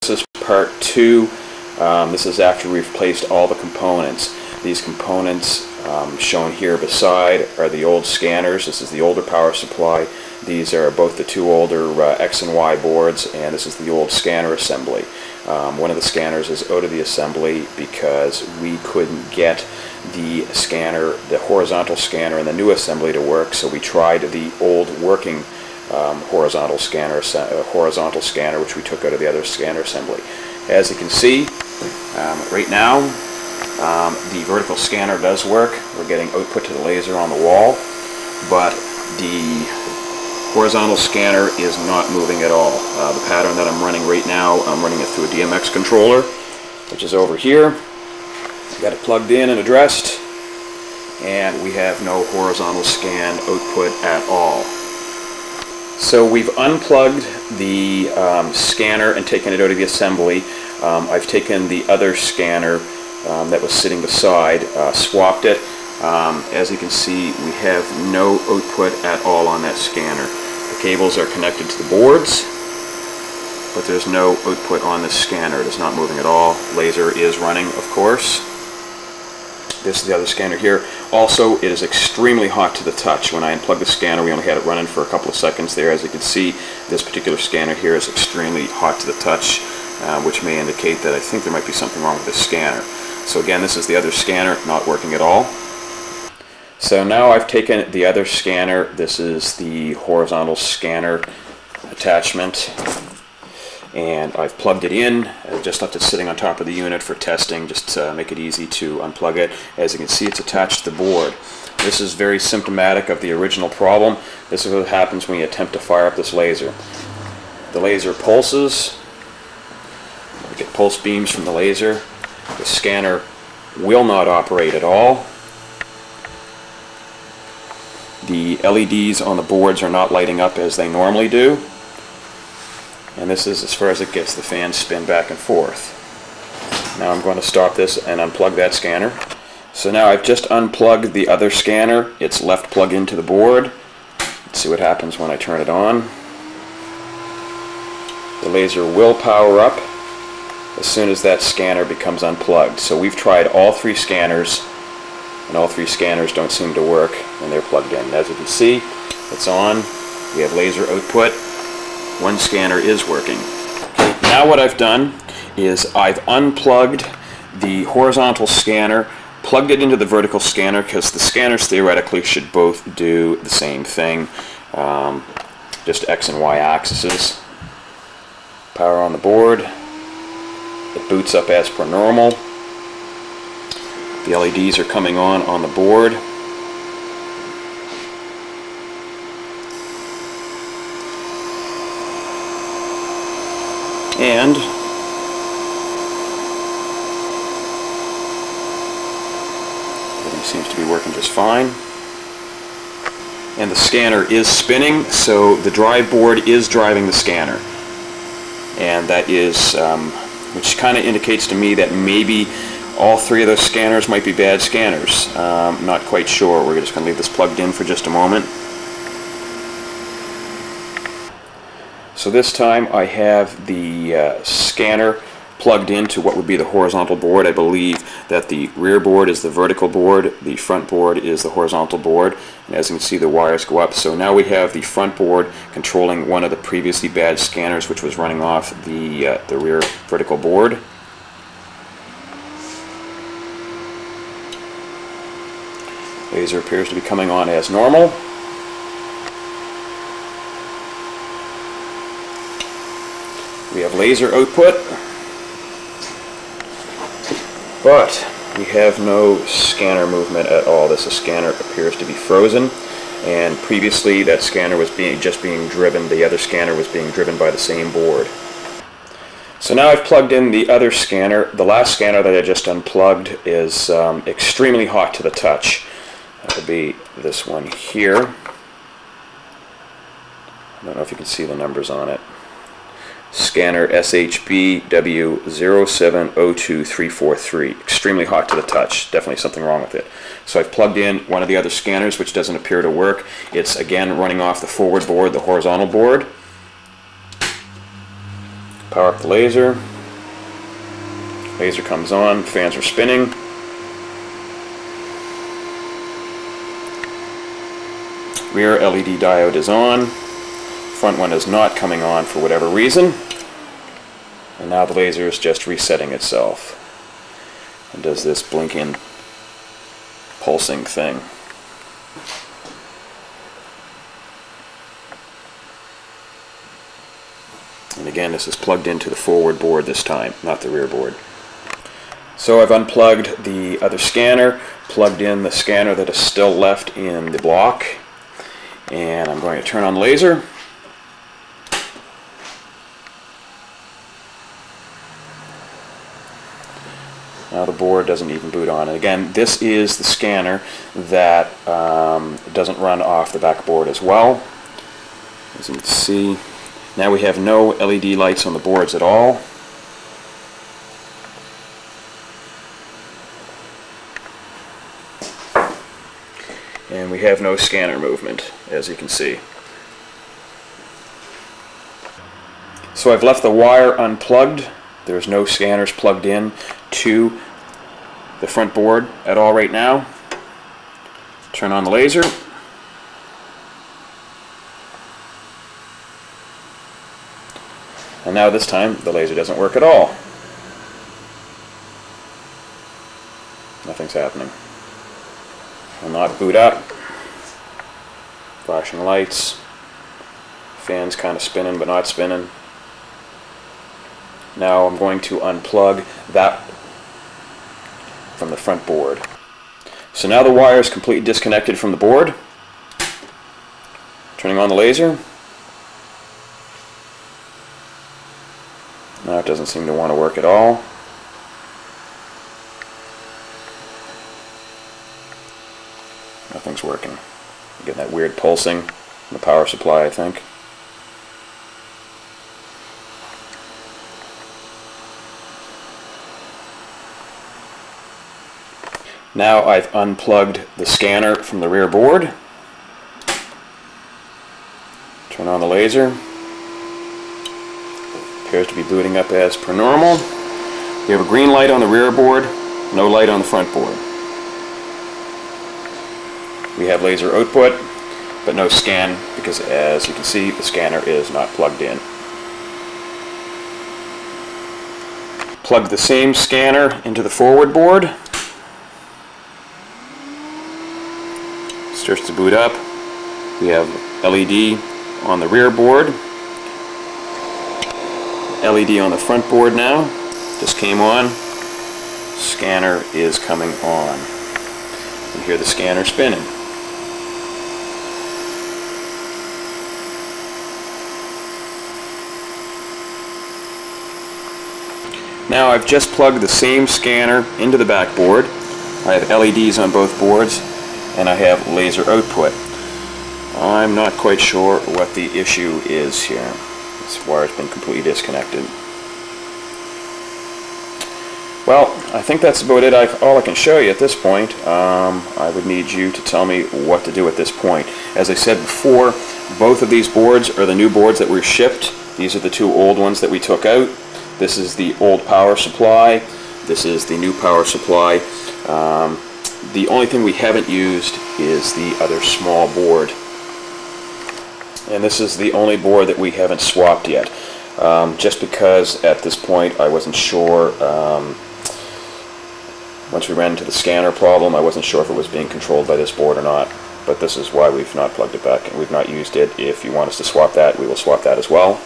This is part 2. This is after we've replaced all the components. These components shown here beside are the old scanners. This is the older power supply. These are both the two older X and Y boards, and this is the old scanner assembly. One of the scanners is out of the assembly because we couldn't get the scanner, the horizontal scanner in the new assembly to work, so we tried the old working horizontal scanner, which we took out of the other scanner assembly. As you can see, right now, the vertical scanner does work. We're getting output to the laser on the wall, but the horizontal scanner is not moving at all. The pattern that I'm running right now, I'm running it through a DMX controller, which is over here. Got it plugged in and addressed, and we have no horizontal scan output at all. So we've unplugged the scanner and taken it out of the assembly. I've taken the other scanner that was sitting beside, swapped it. As you can see, we have no output at all on that scanner. The cables are connected to the boards, but there's no output on this scanner. It is not moving at all. Laser is running, of course. This is the other scanner here. Also, it is extremely hot to the touch. When I unplugged the scanner, we only had it running for a couple of seconds there. As you can see, this particular scanner here is extremely hot to the touch, which may indicate that I think there might be something wrong with this scanner. So again, this is the other scanner, not working at all. So now I've taken the other scanner. This is the horizontal scanner attachment, and I've plugged it in. I've just left it sitting on top of the unit for testing, just to make it easy to unplug it. As you can see, it's attached to the board. This is very symptomatic of the original problem. This is what happens when you attempt to fire up this laser. The laser pulses. We get pulse beams from the laser. The scanner will not operate at all. The LEDs on the boards are not lighting up as they normally do. And this is as far as it gets. The fans spin back and forth. Now I'm going to stop this and unplug that scanner. So now I've just unplugged the other scanner. It's left plugged into the board. Let's see what happens when I turn it on. The laser will power up as soon as that scanner becomes unplugged. So we've tried all three scanners, and all three scanners don't seem to work when they're plugged in. As you can see, it's on. We have laser output. One scanner is working. Okay, now what I've done is I've unplugged the horizontal scanner, plugged it into the vertical scanner, because the scanners theoretically should both do the same thing, just X and Y axes. Power on the board. It boots up as per normal. The LEDs are coming on the board. And everything seems to be working just fine. And the scanner is spinning, so the drive board is driving the scanner. And that is, which kind of indicates to me that maybe all three of those scanners might be bad scanners. Not quite sure. We're just going to leave this plugged in for just a moment. So this time I have the scanner plugged into what would be the horizontal board. I believe that the rear board is the vertical board, the front board is the horizontal board, and as you can see, the wires go up. So now we have the front board controlling one of the previously bad scanners, which was running off the rear vertical board. Laser appears to be coming on as normal. We have laser output, but we have no scanner movement at all. This scanner appears to be frozen, and previously that scanner was just being driven, the other scanner was being driven by the same board. So now I've plugged in the other scanner. The last scanner that I just unplugged is extremely hot to the touch. That would be this one here. I don't know if you can see the numbers on it. Scanner SHB W0702343. Extremely hot to the touch. Definitely something wrong with it. So I've plugged in one of the other scanners, which doesn't appear to work. It's again running off the forward board, the horizontal board. Power up the laser. Laser comes on, fans are spinning. Rear LED diode is on. Front one is not coming on for whatever reason. And now the laser is just resetting itself and does this blinking, pulsing thing. And again, this is plugged into the forward board this time, not the rear board. So I've unplugged the other scanner, plugged in the scanner that is still left in the block, and I'm going to turn on the laser. Now the board doesn't even boot on. And again, this is the scanner that doesn't run off the back board as well. As you can see, now we have no LED lights on the boards at all. And we have no scanner movement, as you can see. So I've left the wire unplugged. There's no scanners plugged in to the front board at all right now. Turn on the laser. And now this time the laser doesn't work at all. Nothing's happening. Will not boot up. Flashing lights. Fans kind of spinning but not spinning. Now I'm going to unplug that from the front board. So now the wire is completely disconnected from the board. Turning on the laser. Now it doesn't seem to want to work at all. Nothing's working. You're getting that weird pulsing in the power supply, I think. Now I've unplugged the scanner from the rear board. Turn on the laser. Appears to be booting up as per normal. We have a green light on the rear board, no light on the front board. We have laser output, but no scan because, as you can see, the scanner is not plugged in. Plug the same scanner into the forward board. Starts to boot up. We have LED on the rear board. LED on the front board now. Just came on. Scanner is coming on. You hear the scanner spinning. Now I've just plugged the same scanner into the back board. I have LEDs on both boards, and I have laser output. I'm not quite sure what the issue is here. This wire's been completely disconnected. Well, I think that's about it. All I can show you at this point. I would need you to tell me what to do at this point. As I said before, both of these boards are the new boards that were shipped. These are the two old ones that we took out. This is the old power supply. This is the new power supply. The only thing we haven't used is the other small board. And this is the only board that we haven't swapped yet. Just because at this point I wasn't sure, once we ran into the scanner problem, I wasn't sure if it was being controlled by this board or not. But this is why we've not plugged it back and we've not used it. If you want us to swap that, we will swap that as well.